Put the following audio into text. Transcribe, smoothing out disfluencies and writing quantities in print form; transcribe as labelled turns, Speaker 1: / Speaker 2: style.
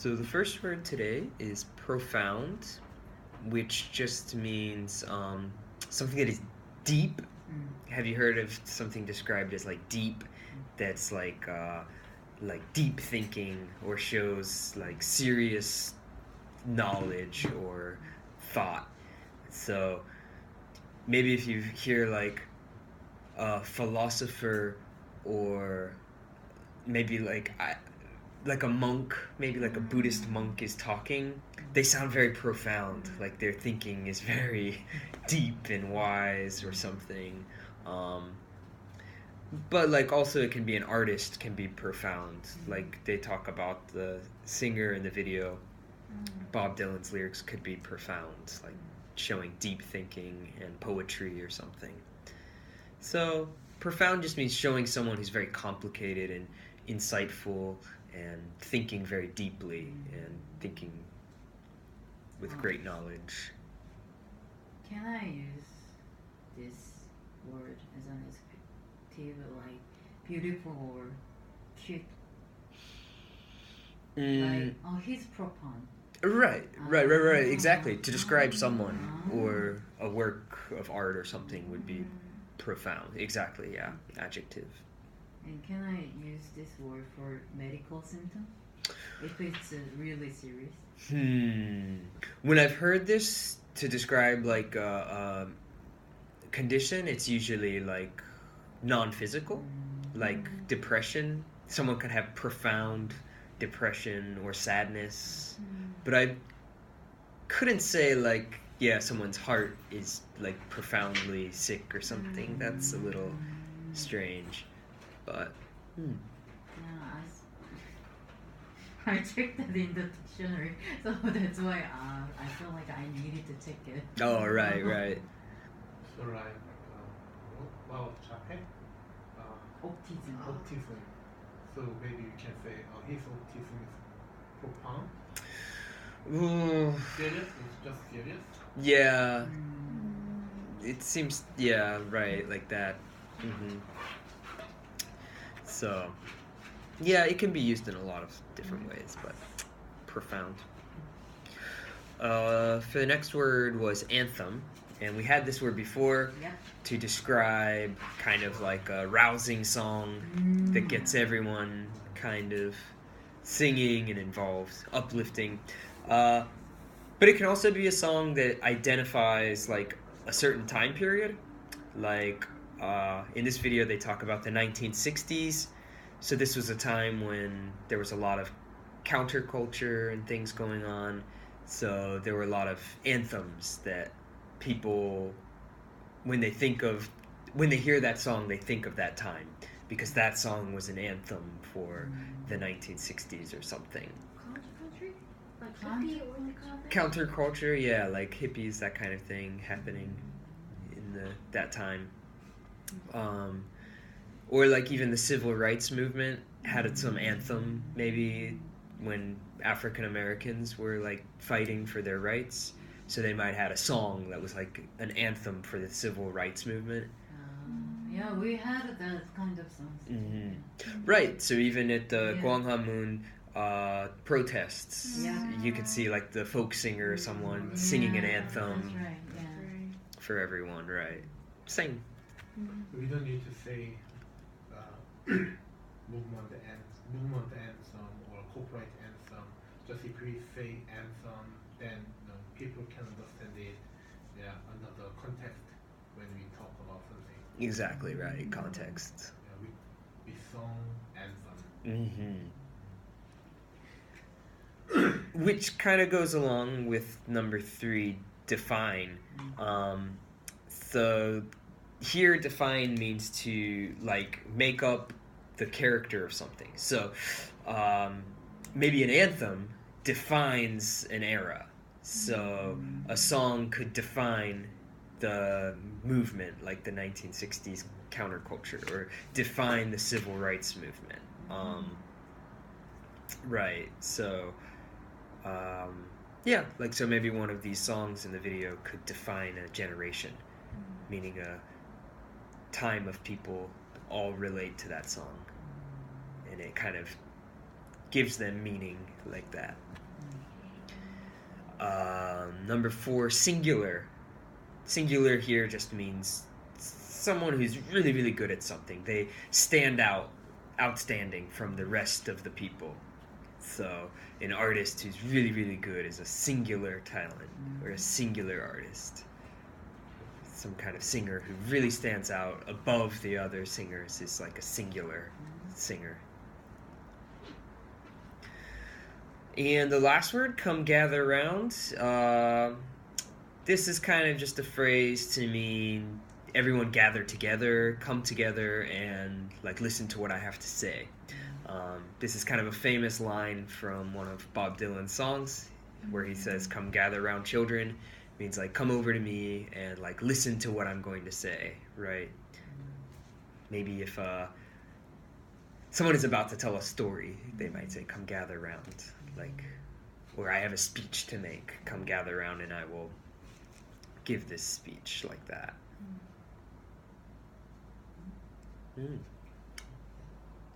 Speaker 1: So the first word today is profound, which just means something that is deep. Have you heard of something described as like deep? That's like deep thinking or shows like serious knowledge or thought. So maybe if you hear like a philosopher or maybe like a monk, maybe like a Buddhist monk is talking, they sound very profound. Like their thinking is very deep and wise or something. Um, but like also it can be an artist can be profound. Like they talk about the singer in the video. Bob Dylan's lyrics could be profound, like showing deep thinking and poetry or something. So profound just means showing someone who's very complicated and insightful and thinking very deeply and thinking with great knowledge.
Speaker 2: Can I use this word as an adjective, like beautiful or cute? Like, oh, he's profound.
Speaker 1: Right. Exactly. To describe someone or a work of art or something would be profound. Exactly, yeah. Adjective.
Speaker 2: And can I use this word for medical symptom? If it's really serious?
Speaker 1: When I've heard this to describe like a condition, it's usually like non-physical, like depression. Someone could have profound depression or sadness, but I couldn't say like, yeah, someone's heart is like profoundly sick or something. That's a little strange, but
Speaker 2: Yeah, I checked that in the dictionary, so that's why I feel like I needed to check it.
Speaker 1: Oh, right.
Speaker 3: So like, well, 자폐? Autism. So maybe you can say, his autism is profound. Serious? It's just serious?
Speaker 1: Yeah. It seems, yeah, right, like that. So, yeah, it can be used in a lot of different ways, but profound. For the next word was anthem, and we had this word before to describe kind of like a rousing song that gets everyone kind of singing and involved, uplifting. But it can also be a song that identifies like a certain time period. Like in this video they talk about the 1960s. So this was a time when there was a lot of counterculture and things going on. So there were a lot of anthems that people, when they hear that song, they think of that time. Because that song was an anthem for the 1960s or something. Counterculture, yeah, like hippies, that kind of thing happening in that time. Or like even the civil rights movement had some anthem, maybe when African Americans were like fighting for their rights. So they might have had a song that was like an anthem for the civil rights movement.
Speaker 2: Yeah, we had that kind of songs.
Speaker 1: Right, so even at the Gwanghwamun protests, you could see like the folk singer or someone singing an anthem for everyone, right? Same.
Speaker 3: We don't need to say movement anthem or corporate anthem. Just if we say anthem, then people can understand it another context when we talk about something.
Speaker 1: Exactly right, context.
Speaker 3: Yeah, we song anthem.
Speaker 1: Which kind of goes along with number 3, define. So here define means to like make up the character of something. So maybe an anthem defines an era. So a song could define the movement, like the 1960s counterculture, or define the civil rights movement. Right, so yeah, like so maybe one of these songs in the video could define a generation, meaning a time of people all relate to that song, and it kind of gives them meaning like that. Number 4, singular. Singular here just means someone who's really, really good at something. They stand out, outstanding from the rest of the people. So an artist who's really, really good is a singular talent or a singular artist. Some kind of singer who really stands out above the other singers is like a singular singer. And the last word, come gather around. This is kind of just a phrase to mean everyone gather together, come together, and like listen to what I have to say. This is kind of a famous line from one of Bob Dylan's songs where he says, come gather around children. It means like come over to me and like listen to what I'm going to say, right? Maybe if someone is about to tell a story, they might say, come gather around. Like, or I have a speech to make, come gather around and I will give this speech like that.